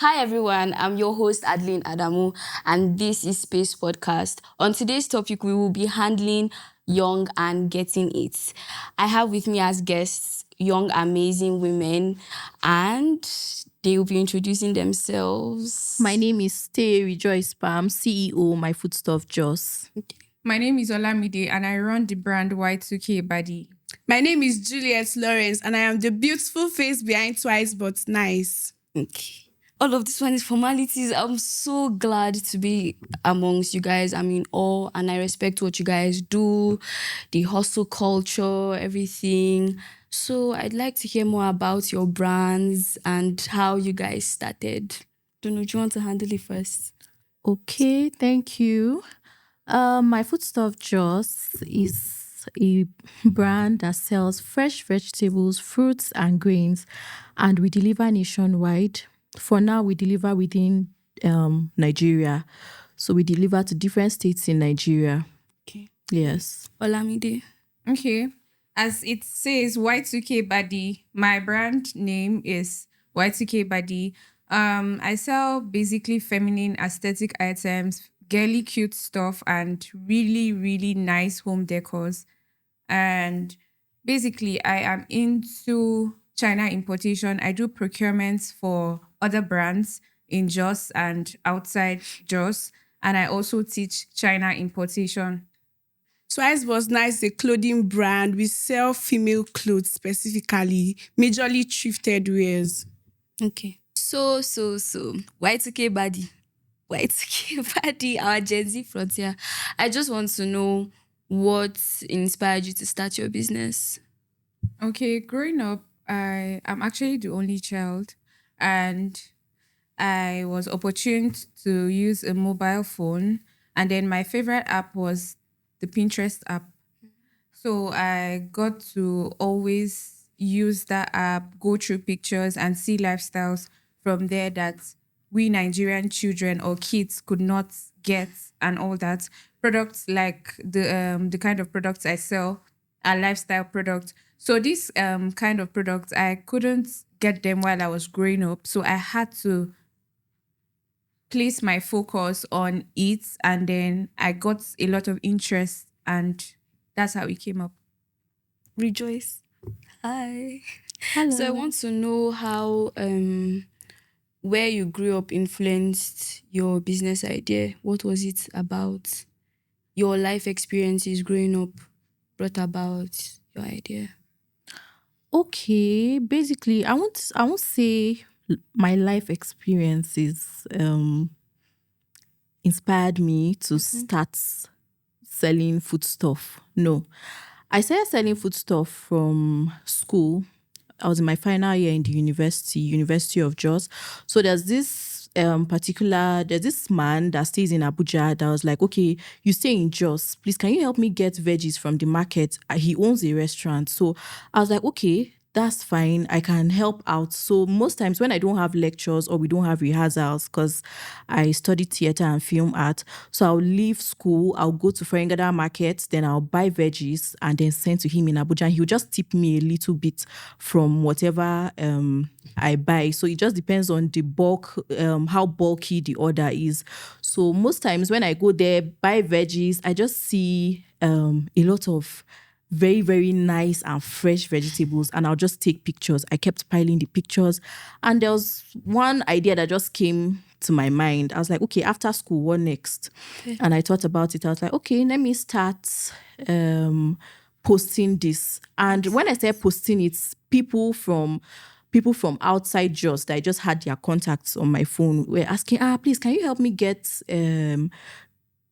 Hi everyone, I'm your host Adeline Adamu and this is Space Podcast. On today's topic, we will be handling young and getting it. I have with me as guests young amazing women and they will be introducing themselves. My name is Stay Rejoice Pam, CEO, My Foodstuff Joss. My name is Olamide and I run the brand Y2K Body. My name is Juliet Lawrence and I am the beautiful face behind Twice But Nice. Okay. All of this one is formalities. I'm so glad to be amongst you guys. I'm in awe and I respect what you guys do, the hustle culture, everything. So I'd like to hear more about your brands and how you guys started. Don't know, do you want to handle it first? Okay, thank you. My Foodstuff Joss is a brand that sells fresh vegetables, fruits, and grains, and we deliver nationwide. For now, we deliver within Nigeria. So we deliver to different states in Nigeria. Okay. Yes. Olamide. Okay. As it says Y2K Body, my brand name is Y2K Body. I sell basically feminine aesthetic items, girly cute stuff, and really, really nice home decors. And basically, I am into China importation. I do procurements for other brands in Jos and outside Jos. And I also teach China importation. Twice But Nice is a clothing brand. We sell female clothes specifically, majorly thrifted wears. Okay. So. Y2K Body. Y2K Body, our Gen Z frontier. I just want to know what inspired you to start your business. Okay, growing up, I am actually the only child, and I was opportuned to use a mobile phone. And then my favorite app was the Pinterest app. So I got to always use that app, go through pictures, and see lifestyles from there that we Nigerian children or kids could not get, and all that. Products like the kind of products I sell are lifestyle products. So this kind of products I couldn't get them while I was growing up. So I had to place my focus on it, and then I got a lot of interest, and that's how it came up. Rejoice. Hi. Hello. So I want to know how where you grew up influenced your business idea. What was it about? Your life experiences growing up brought about your idea. Okay, basically, I won't say my life experiences inspired me to start selling foodstuff. No, I started selling foodstuff from school. I was in my final year in the University of Jos. So there's this man that stays in Abuja that was like, okay, you stay in Jos, please can you help me get veggies from the market? He owns a restaurant. So I was like, okay, that's fine, I can help out. So most times when I don't have lectures or we don't have rehearsals, because I study theater and film art, so I'll leave school, I'll go to Ferengada Market, then I'll buy veggies and then send to him in Abuja. And he'll just tip me a little bit from whatever I buy. So it just depends on the bulk, how bulky the order is. So most times when I go there, buy veggies, I just see a lot of very, very nice and fresh vegetables, and I'll just take pictures. I kept piling the pictures, and there was one idea that just came to my mind. I was like, okay, after school, what next? Okay. And I thought about it. I was like, okay, let me start posting this. And when I started posting it, people from outside Jos that I just had their contacts on my phone were asking, please, can you help me get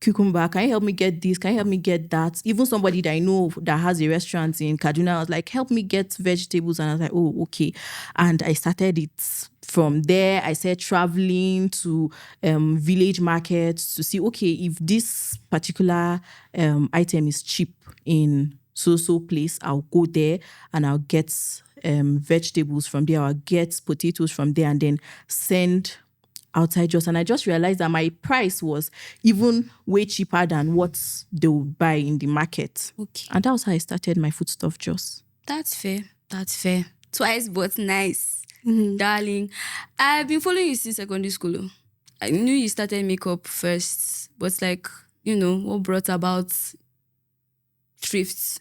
cucumber? Can you help me get this? Can you help me get that? Even somebody that I know that has a restaurant in Kaduna was like, help me get vegetables. And I was like, oh, okay. And I started it. From there, I started traveling to village markets to see, okay, if this particular item is cheap in so place, I'll go there and I'll get vegetables from there. I'll get potatoes from there and then send outside Jos. And I just realized that my price was even way cheaper than what they would buy in the market. Okay. And that was how I started my foodstuff Jos. That's fair. Twice But Nice. Darling, I've been following you since secondary school. Oh. I knew you started makeup first, but like, what brought about thrifts?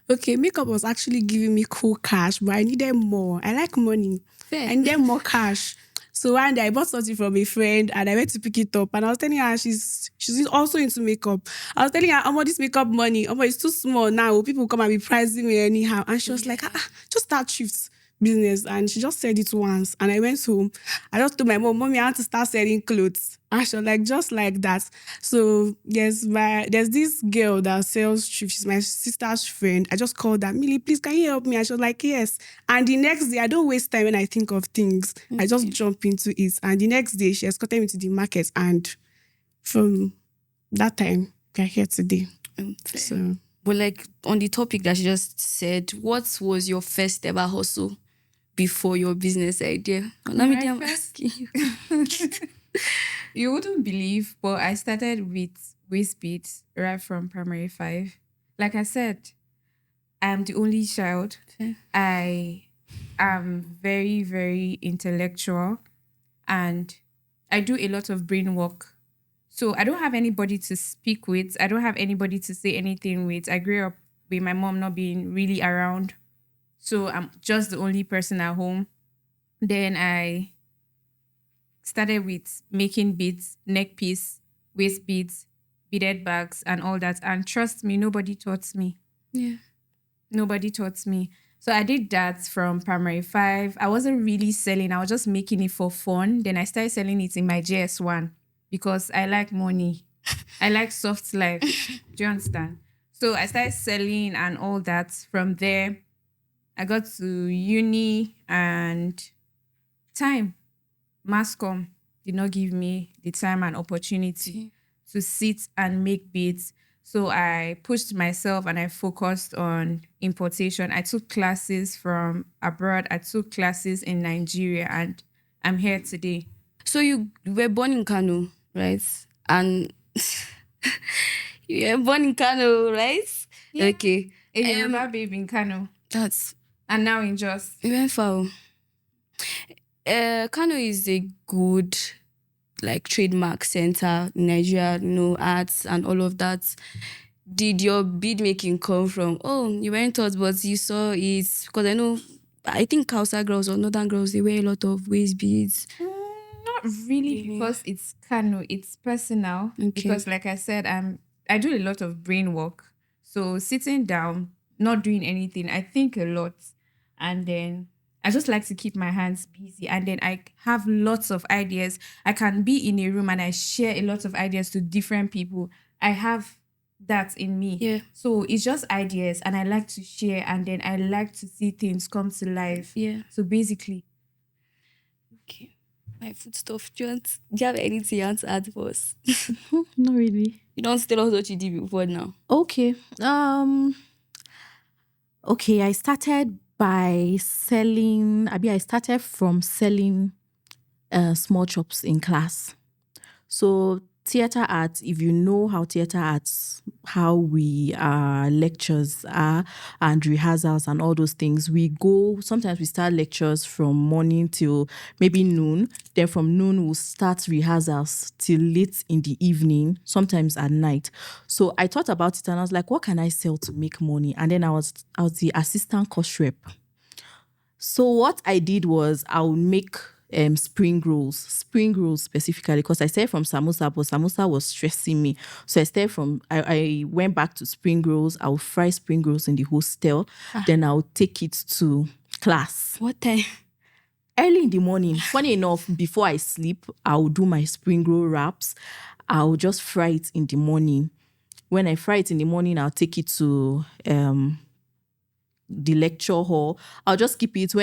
Okay, makeup was actually giving me cool cash, but I needed more. I like money. Fair. I needed more cash. So one day I bought something from a friend and I went to pick it up and I was telling her she's also into makeup. I was telling her, this makeup money, it's too small now. People come and be pricing me anyhow. And she was like, just start shifts business. And she just said it once. And I went home. I just told my mom, Mommy, I want to start selling clothes. And she was like, just like that. So yes, there's this girl that sells thrift. She's my sister's friend. I just called her, Millie, please, can you help me? And she was like, yes. And the next day, I don't waste time when I think of things. I just jump into it. And the next day, she escorted me to the market. And from that time, we're here today. So, but like on the topic that she just said, what was your first ever hustle before your business idea? Let me My first- You wouldn't believe, but I started with waist beads right from primary 5. Like I said, I'm the only child. Okay. I am very, very intellectual and I do a lot of brain work. So I don't have anybody to speak with. I don't have anybody to say anything with. I grew up with my mom not being really around. So I'm just the only person at home. Then I started with making beads, neck piece, waist beads, beaded bags, and all that. And trust me, nobody taught me. Yeah. Nobody taught me. So I did that from primary 5. I wasn't really selling. I was just making it for fun. Then I started selling it in my JS1 because I like money. I like soft life. Do you understand? So I started selling and all that. From there, I got to uni and time. Mascom did not give me the time and opportunity to sit and make beads. So I pushed myself and I focused on importation. I took classes from abroad. I took classes in Nigeria and I'm here today. So you were born in Kano, right? And you were born in Kano, right? Yeah. Okay. A Yoruba babe in Kano That's and now in Jos. you went far. Kano is a good like trademark center in Nigeria, arts and all of that. Did your bead making come from, you weren't taught, but you saw it? Because I think Hausa girls or Northern girls, they wear a lot of waist beads. Not really because it's Kano, it's personal. Okay. Because like I said, I do a lot of brain work. So sitting down, not doing anything, I think a lot. And then I just like to keep my hands busy. And then I have lots of ideas. I can be in a room and I share a lot of ideas to different people. I have that in me. Yeah. So it's just ideas and I like to share and then I like to see things come to life. Yeah. So basically, Okay. My food stuff. Do you have anything you want to add for us? Not really. You don't tell us what you did before now. Okay. Okay, I started by selling. I started from selling small chops in class. So theater arts, if you know how theater arts, how we lectures are and rehearsals and all those things, sometimes we start lectures from morning till maybe noon. Then from noon, we'll start rehearsals till late in the evening, sometimes at night. So I thought about it and I was like, what can I sell to make money? And then I was the assistant course rep. So what I did was I would make spring rolls specifically, because I started from samosa, but samosa was stressing me. So I went back to spring rolls. I would fry spring rolls in the hostel. Then I would take it to class. What time? Early in the morning. Funny enough, before I sleep, I will do my spring roll wraps. I'll just fry it in the morning. When I fry it in the morning, I'll take it to the lecture hall. I'll just keep it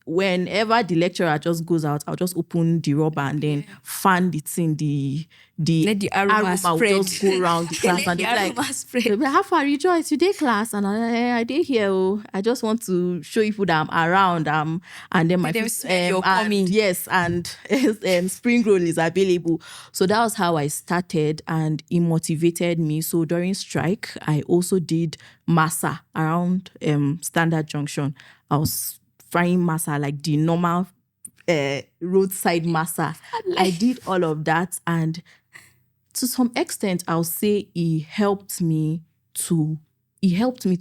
whenever the lecturer just goes out, I'll just open the rubber and then fan it in the Let the aroma will spread. just go around the class. Let And the they're aroma like, spread. they'll be like, how far Rejoice? You did class? And I did here. I just want to show you that I'm around. And then my them smell you're and coming. yes, and spring roll is available. So that was how I started, and it motivated me. So during strike, I also did masa around Standard Junction. I was frying masa, like the normal roadside massa. I did all of that, and to some extent, I'll say it helped me to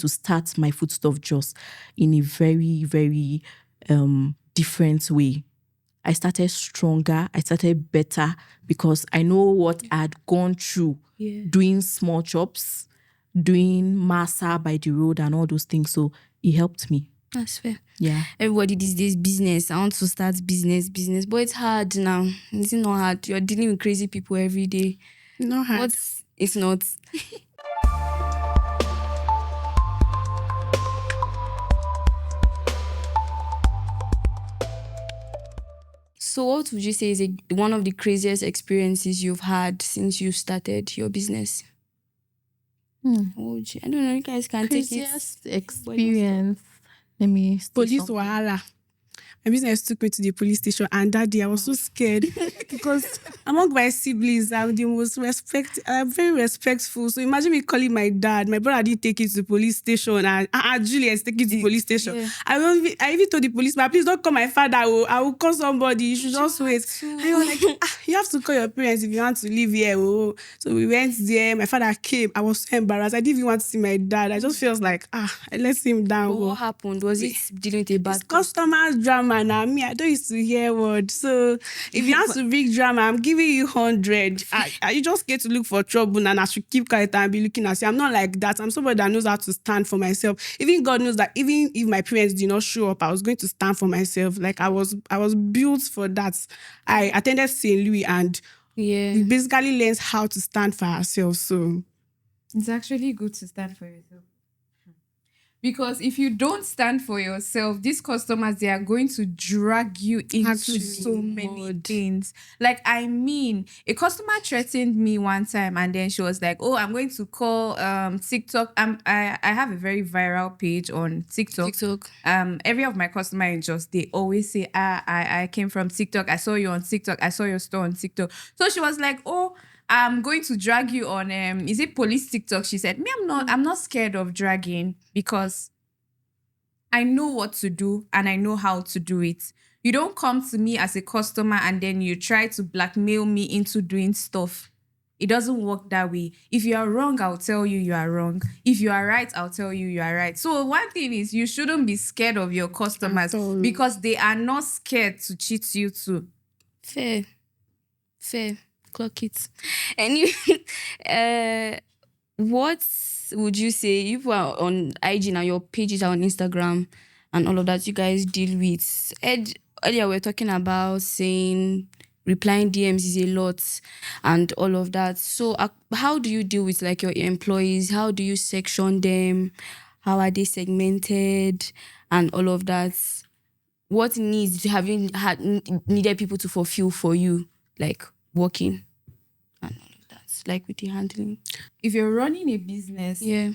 start my foodstuff just in a very, very different way. I started stronger, I started better because I know what I had gone through doing small chops, doing masa by the road and all those things. So it helped me. That's fair. Yeah. Everybody these days business. I want to start business, but it's hard now. It's not hard. You're dealing with crazy people every day. Not hard. It's not. So what would you say is one of the craziest experiences you've had since you started your business? What would you, I don't know, you guys can take it. Craziest experience. Let me see Police something. wahala. My business took me to the police station, and that day I was so scared because among my siblings, I'm the most I'm very respectful. So imagine me calling my dad. My brother didn't take it to the police station, and Julius take it to the police station. Yeah. I even told the policeman, please don't call my father. I will call somebody. You should just wait. And he was like, you have to call your parents if you want to live here. Oh. So we went there. My father came. I was so embarrassed. I didn't even want to see my dad. I just felt like, I let him down. But what happened? Was it dealing with a bad It's customer drama now. Me, I don't used to hear words. So if you want to big drama, I'm giving you 100. You just get to look for trouble and I should keep quiet and be looking at you. I'm not like that. I'm somebody that knows how to stand for myself. Even God knows that even if my parents did not show up, I was going to stand for myself. Like I was built for that. I attended St. Louis and we basically learned how to stand for ourselves. So It's actually good to stand for yourself. Because if you don't stand for yourself, these customers, they are going to drag you into so many things. Like, I mean, a customer threatened me one time and then she was like, oh, I'm going to call TikTok. I have a very viral page on TikTok. Every of my customers they always say, I came from TikTok. I saw you on TikTok. I saw your store on TikTok. So she was like, oh, I'm going to drag you on is it police TikTok? She said, I'm not scared of dragging because I know what to do and I know how to do it. You don't come to me as a customer and then you try to blackmail me into doing stuff. It doesn't work that way. If you are wrong, I'll tell you you are wrong. If you are right, I'll tell you you are right. So one thing is you shouldn't be scared of your customers because they are not scared to cheat you too. Fair. Clock it. Anyway, what would you say if you are on IG and your pages are on Instagram and all of that you guys deal with? Earlier we were talking about saying replying DMs is a lot and all of that. So how do you deal with like your employees? How do you section them? How are they segmented and all of that? What needs have you needed people to fulfill for you, like working and all of that, like with the handling? If you're running a business, you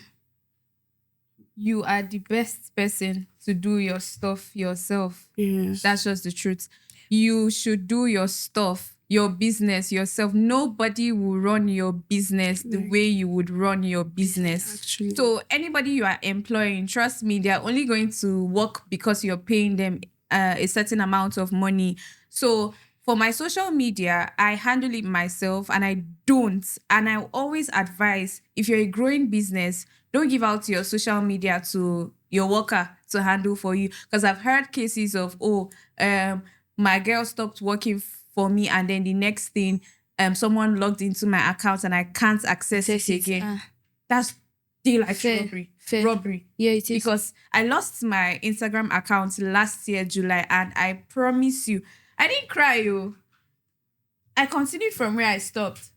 are the best person to do your stuff yourself. Yes. That's just the truth. You should do your stuff, your business yourself. Nobody will run your business the way you would run your business. Actually. So anybody you are employing, trust me, they are only going to work because you're paying them a certain amount of money. So for my social media, I handle it myself and I don't. And I always advise, if you're a growing business, don't give out your social media to your worker to handle for you. Because I've heard cases of, my girl stopped working for me and then the next thing, someone logged into my account and I can't access it again. That's daylight robbery. Yeah, it is. Because I lost my Instagram account last year, July, and I promise you, I didn't cry, yo. I continued from where I stopped.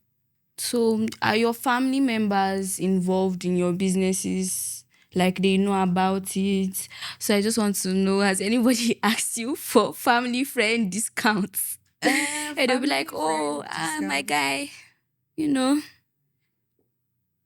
So are your family members involved in your businesses? Like they know about it? So I just want to know, has anybody asked you for family friend discounts? And they'll be like, oh, my guy,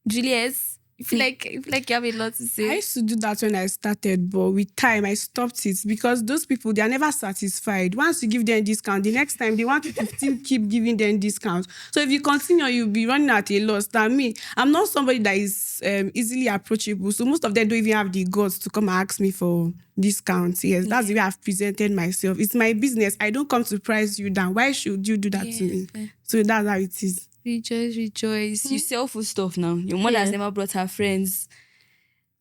Julius, You feel like you have a lot to I say. used to do that when I started, but with time I stopped it because those people, they are never satisfied. Once you give them discount, the next time they want you to still keep giving them discounts. So if you continue, you'll be running at a loss. Than me, I'm not somebody that is easily approachable. So most of them don't even have the guts to come and ask me for discounts. Yes, that's the way I've presented myself. It's my business. I don't come to price you down. Why should you do that to me? So that's how it is. Rejoice, rejoice. You sell food stuff now. Your mother has Yeah. never brought her friends.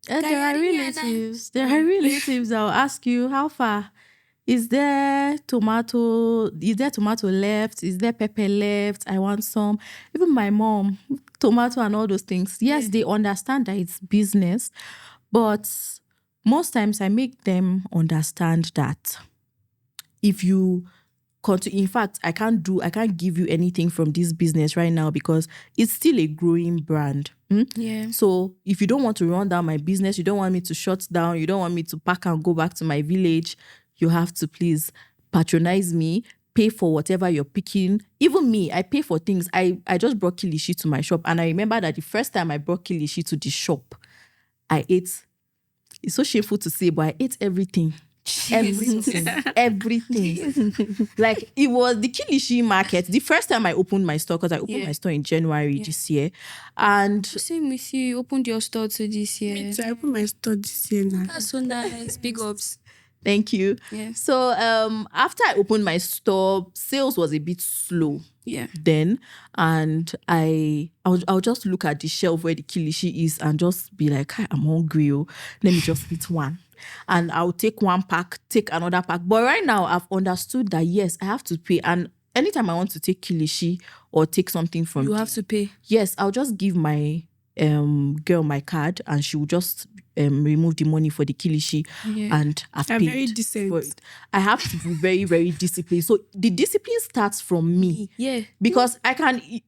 There are relatives. There are relatives that will ask you, how far? Is there tomato? Is there tomato left? Is there pepper left? I want some. Even my mom, tomato and all those things. Yes, they understand that it's business, but most times I make them understand that if you in fact, I can't give you anything from this business right now because it's still a growing brand. Yeah. So if you don't want to run down my business, you don't want me to shut down, you don't want me to pack and go back to my village, you have to please patronize me, pay for whatever you're picking. Even me, I pay for things. I just brought kilishi to my shop, and I remember that the first time I brought kilishi to the shop, I ate. It's so shameful to say, but I ate everything. Everything. Like, it was the kilishi market. The first time I opened my store, because I opened my store in January this year. And Same with you. You opened your store to this year. So I opened my store this year now. That's so nice. Big ups. thank you. Yeah. So after I opened my store, sales was a bit slow. Yeah. Then, and I'll just look at the shelf where the kilishi is and just be like, "Hi, I'm hungry. Oh. Let me just eat one." And I'll take one pack, take another pack. But right now, I've understood that yes, I have to pay. And anytime I want to take kilishi or take something from, You have to pay. yes, I'll just give my girl my card, and she will just remove the money for the kilishi, and I've I'm paid very decent. for it. I have to be very, very disciplined. So the discipline starts from me. Yeah. Because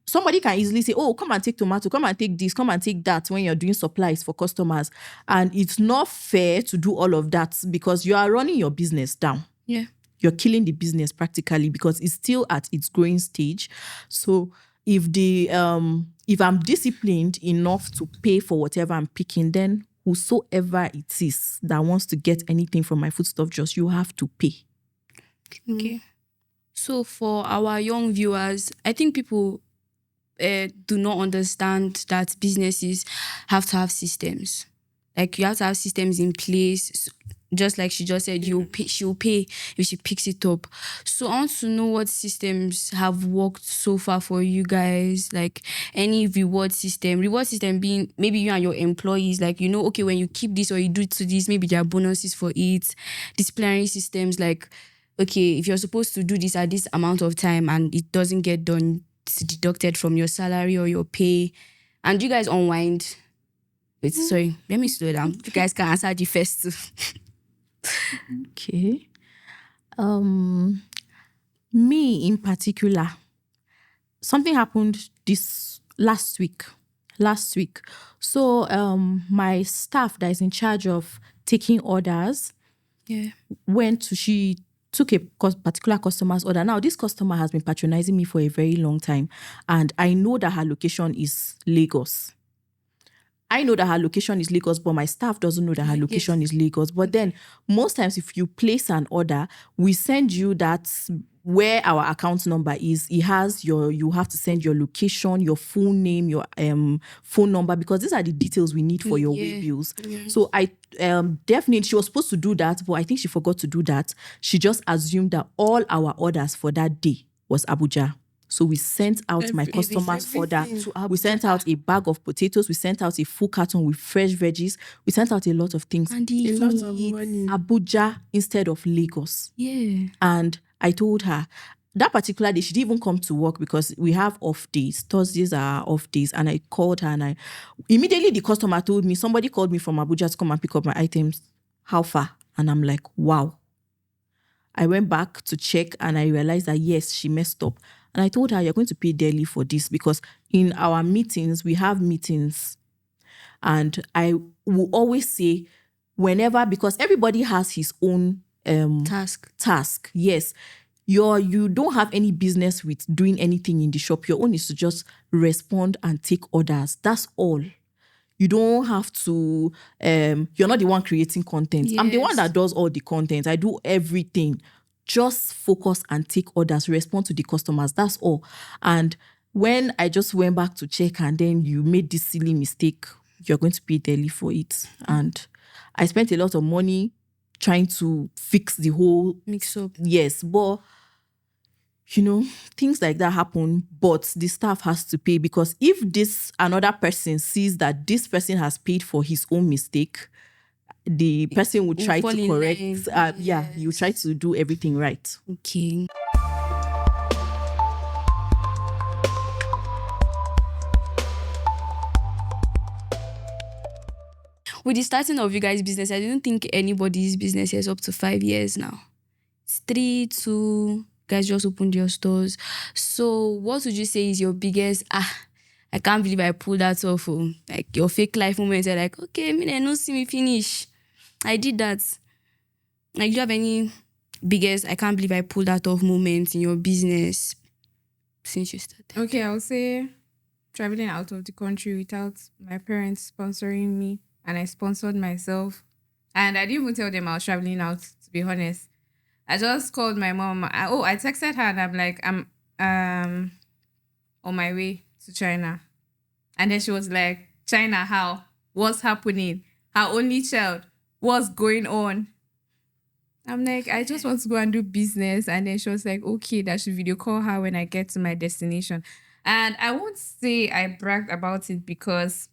somebody can easily say, "Oh, come and take tomato, come and take this, come and take that," when you're doing supplies for customers. And it's not fair to do all of that because you are running your business down. Yeah. You're killing the business practically because it's still at its growing stage. So if I'm disciplined enough to pay for whatever I'm picking, then whosoever it is that wants to get anything from my foodstuff, just you have to pay. Okay. So for our young viewers, I think people do not understand that businesses have to have systems. Like, you have to have systems in place. Just like she just said, she'll pay if she picks it up. So I want to know what systems have worked so far for you guys. Like, any reward system being maybe you and your employees, like, okay, when you keep this or you do it to this, maybe there are bonuses for it. Disciplinary systems, like, okay, if you're supposed to do this at this amount of time and it doesn't get done, it's deducted from your salary or your pay. And you guys unwind. Wait, sorry, let me slow down. You guys can answer the first two. Okay. Me in particular, something happened this last week. So my staff that is in charge of taking orders she took a particular customer's order. Now, this customer has been patronizing me for a very long time, and I know that her location is Lagos. But my staff doesn't know that her location is Lagos. But then most times if you place an order, we send you that where our account number is. You have to send your location, your full name, your phone number, because these are the details we need for your way bills. So I definitely, she was supposed to do that, but I think she forgot to do that. She just assumed that all our orders for that day was Abuja. So we sent out my customer's order. We sent out a bag of potatoes. We sent out a full carton with fresh veggies. We sent out a lot of things. And A lot of money. Abuja instead of Lagos. Yeah. And I told her, that particular day, she didn't even come to work because we have off days. Thursdays are off days. And I called her, and immediately the customer told me, somebody called me from Abuja to come and pick up my items. How far? And I'm like, wow. I went back to check, and I realized that yes, she messed up. And I told her, you're going to pay dearly for this, because in our meetings, we have meetings. And I will always say, because everybody has his own task. Yes. You don't have any business with doing anything in the shop. Your own is to just respond and take orders. That's all. You don't have to, you're not the one creating content. I'm the one Yes. that does all the content. I do everything. Just focus and take orders, respond to the customers. That's all. And when I just went back to check and then you made this silly mistake, you're going to pay daily for it. And I spent a lot of money trying to fix the whole Mix up. Yes, but things like that happen, but the staff has to pay, because if this another person sees that this person has paid for his own mistake, the person would try fall to in correct. line. You try to do everything right. Okay. With the starting of you guys' business, I don't think anybody's business is up to 5 years now. It's 3, 2, guys just opened your stores. So what would you say is your biggest, I can't believe I pulled that off. Like your fake life moments are like, okay, they don't see me finish. I did that. Like, do you have any biggest, I can't believe I pulled that off moments in your business since you started? Okay, I would say traveling out of the country without my parents sponsoring me, and I sponsored myself. And I didn't even tell them I was traveling out, to be honest. I just called my mom. I texted her and I'm like, I'm on my way to China. And then she was like, China, how? What's happening? Her only child. What's going on? I'm like, I just want to go and do business. And then she was like, okay, that should video call her when I get to my destination. And I won't say I bragged about it because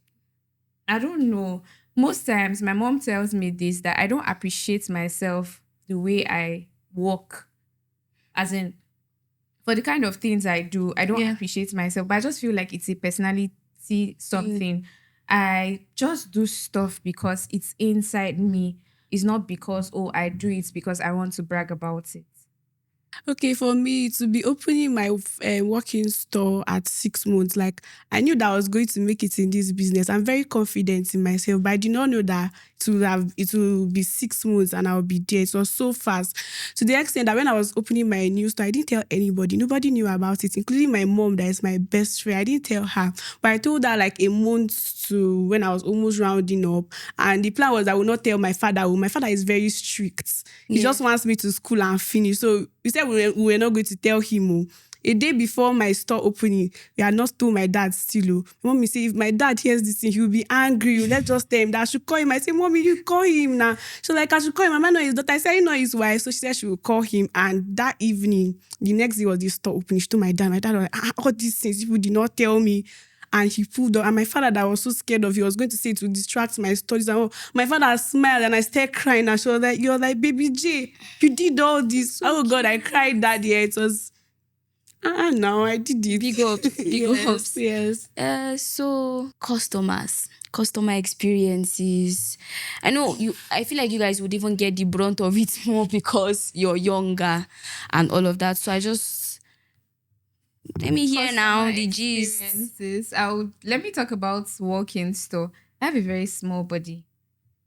I don't know. Most times my mom tells me this, that I don't appreciate myself the way I walk. As in, for the kind of things I do, I don't appreciate myself. But I just feel like it's a personality something. I just do stuff because it's inside me. It's not because, I do it because I want to brag about it. Okay, for me to be opening my working store at 6 months, like I knew that I was going to make it in this business. I'm very confident in myself, but I did not know that it will be 6 months and I'll be there. It was so fast, to the extent that when I was opening my new store, I didn't tell anybody. Nobody knew about it, including my mom, that is my best friend. I didn't tell her, but I told her like a month to when I was almost rounding up. And the plan was I would not tell my father. My father is very strict. He just wants me to school and finish. So we said we were not going to tell him. A day before my store opening, we had not told my dad still. Mommy said, if my dad hears this thing, he will be angry. Let's just tell him that I should call him. I said, Mommy, you call him now. So like, I should call him. I might know his daughter. I said, I know his wife. So she said she will call him. And that evening, the next day was the store opening. She told my dad. My dad was like, all these things, people did not tell me. And he pulled up. And my father, that was so scared of, he was going to say it to distract my studies. And my father smiled and I started crying. And she was like, you're like, baby J, you did all this. So God, I cried that year. It was, no, I did it. Big ups, big ups. Yes. So customer experiences. I feel like you guys would even get the brunt of it more because you're younger and all of that. So let me hear now the gist. Experiences. Let me talk about walk-in store. I have a very small body.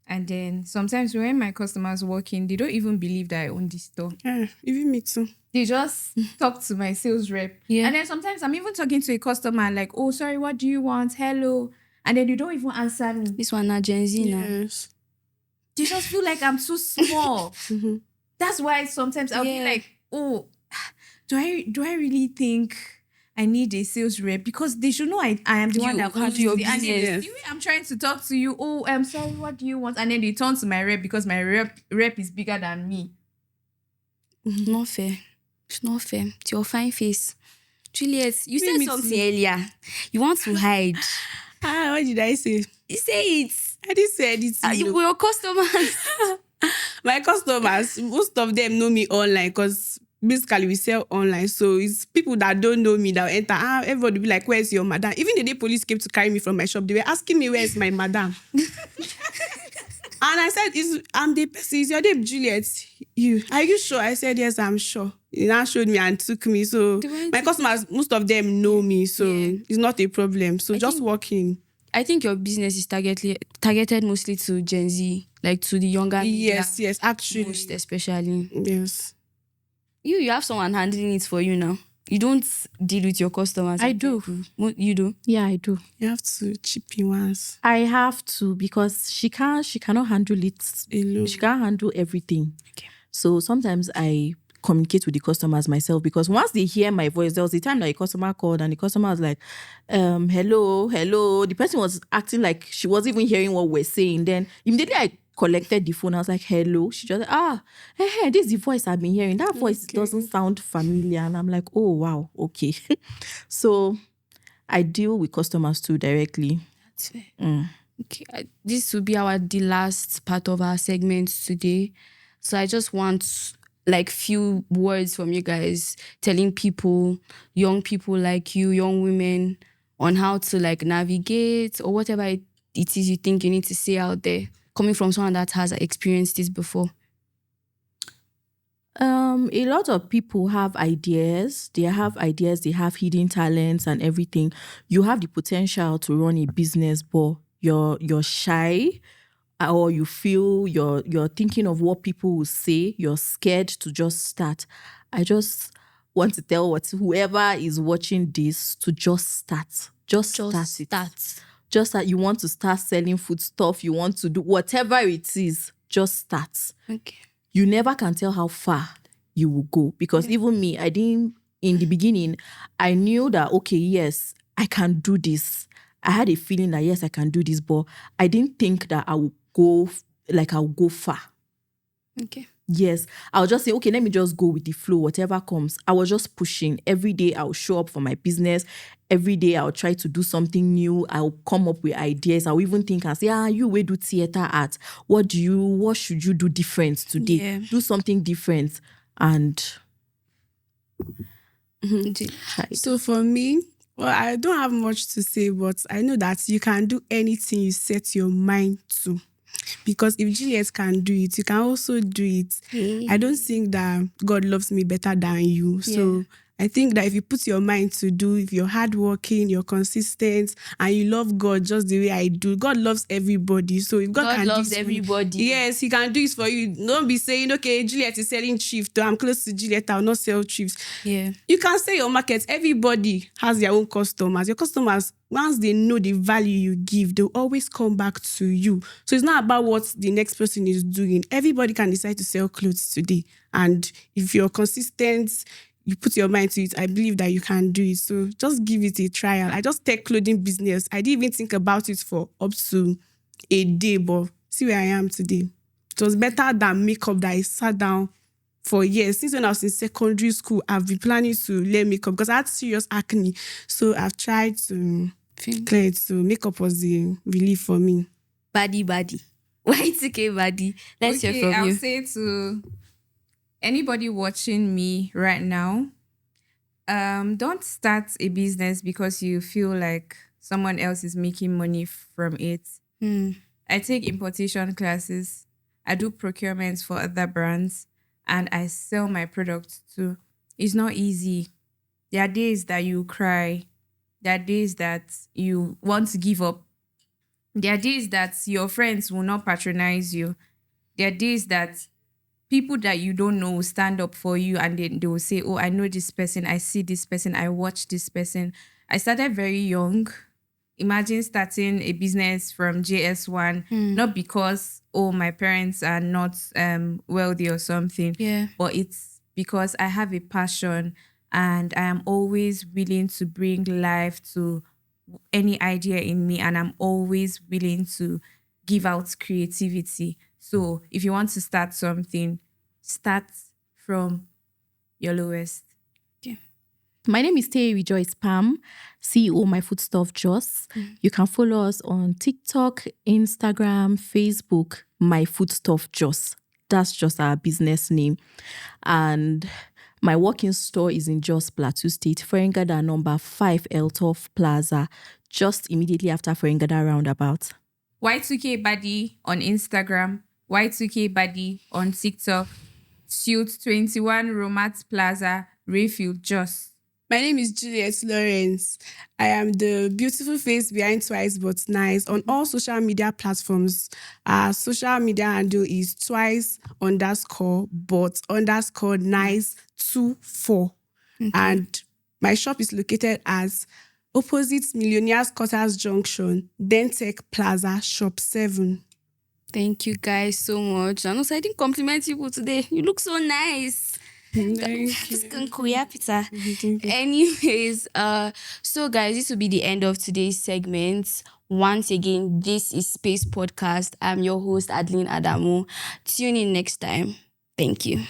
And then sometimes when my customers walk in, they don't even believe that I own the store. Yeah, even me too. They just talk to my sales rep. Yeah. And then sometimes I'm even talking to a customer like, oh, sorry, what do you want? Hello. And then they don't even answer me. This one now Gen Z now. Yes. They just feel like I'm too small. That's why sometimes I'll be like, oh, do I really think I need a sales rep? Because they should know I am the one that who can do your do and business. the way I'm trying to talk to you, I'm sorry, what do you want? And then they turn to my rep because my rep is bigger than me. Not fair. It's not fair. It's your fine face. Juliet, you said something earlier. You want to hide. What did I say? You say it. I didn't say anything. Your customers. My customers, most of them know me online because basically we sell online. So it's people that don't know me that will enter. Everybody will be like, where's your madam? Even the day police came to carry me from my shop, they were asking me, where's my madam? And I said, I'm the person. Is your name Juliet? Are you sure? I said, yes, I'm sure. He now showed me and took me. So my customers, most of them know me. So it's not a problem. So just walk in. I think your business is targeted mostly to Gen Z, like to the younger media. Yes, actually. Most especially. Yes. You have someone handling it for you now. You don't deal with your customers. I do. You do? Yeah, I do. You have to chip in once. I have to, because she cannot handle it Alone. She can't handle everything. Okay. So sometimes I communicate with the customers myself, because once they hear my voice, there was a time that a customer called and the customer was like, hello. The person was acting like she wasn't even hearing what we're saying. Then immediately I collected the phone. I was like, hello. She just this is the voice I've been hearing. That voice doesn't sound familiar. And I'm like, oh wow, okay. So I deal with customers too directly. That's fair. Okay, this will be the last part of our segment today. So I just want like few words from you guys, telling people, young people like you, young women, on how to like navigate or whatever it is you think you need to say out there, coming from someone that has experienced this before. A lot of people have ideas. They have hidden talents and everything. You have the potential to run a business, but you're shy, or you feel you're thinking of what people will say. You're scared to just start. I just want to tell whoever is watching this to just start. Just start it. Just that you want to start selling food stuff. You want to do whatever it is. Just start. Okay. You never can tell how far you will go, because even me, in the beginning, I knew that, okay, yes, I can do this. I had a feeling that, yes, I can do this, but I didn't think that I'll go far. Okay. Yes, I'll just say, okay, let me just go with the flow, whatever comes. I was just pushing. Every day I'll show up for my business. Every day I'll try to do something new. I'll come up with ideas. I'll even think and say, you will do theater art. What should you do different today? Yeah. Do something different. And So for me, well, I don't have much to say, but I know that you can do anything you set your mind to. Because if Juliet can do it, you can also do it. I don't think that God loves me better than you. So I think that if you put your mind to do, if you're hardworking, you're consistent, and you love God just the way I do, God loves everybody. So if God can loves do it everybody. Yes, He can do it for you. Don't be saying, okay, Juliet is selling chips. I'm close to Juliet, I'll not sell chips. Yeah. You can sell your market. Everybody has their own customers. Your customers, once they know the value you give, they'll always come back to you. So it's not about what the next person is doing. Everybody can decide to sell clothes today. And if you're consistent, you put your mind to it, I believe that you can do it. So just give it a trial. I just take clothing business. I didn't even think about it for up to a day, but see where I am today. It was better than makeup that I sat down for years. Since when I was in secondary school, I've been planning to learn makeup because I had serious acne. So I've tried to clear it. So makeup was the relief for me. Baddie. Y2K baddie. Let's hear from I'll you. say to anybody watching me right now, don't start a business because you feel like someone else is making money from it. I take importation classes. I do procurements for other brands, and I sell my products too. It's not easy. There are days that you cry. There are days that you want to give up. There are days that your friends will not patronize you. There are days that people that you don't know will stand up for you, and they will say, oh, I know this person. I see this person. I watch this person. I started very young. Imagine starting a business from JS1, not because, my parents are not wealthy or something, but it's because I have a passion and I am always willing to bring life to any idea in me, and I'm always willing to give out creativity. So if you want to start something, start from your lowest. my name is Tay Rejoice Pam, CEO My Foodstuff Joss. You can follow us on TikTok, Instagram, Facebook, My Foodstuff Joss. That's just our business name. And my working store is in Jos Plateau State, Ferengada number 5 Eltof Plaza, just immediately after Ferengada roundabout. Y2K Baddie on Instagram, Y2K Baddie on TikTok, Suite 21 Romat Plaza, Rayfield, Jos. My name is Juliet Lawrence. I am the beautiful face behind Twice But Nice on all social media platforms. Our social media handle is twice_but_nice24. And My shop is located as opposite Millionaires Quarters Junction, Dentec Plaza, Shop 7. Thank you guys so much. And also, I didn't compliment you today. You look so nice. Thank you. Anyways, so guys, this will be the end of today's segment. Once again, this is Space Podcast. I'm your host, Adeline Adamu. Tune in next time. Thank you.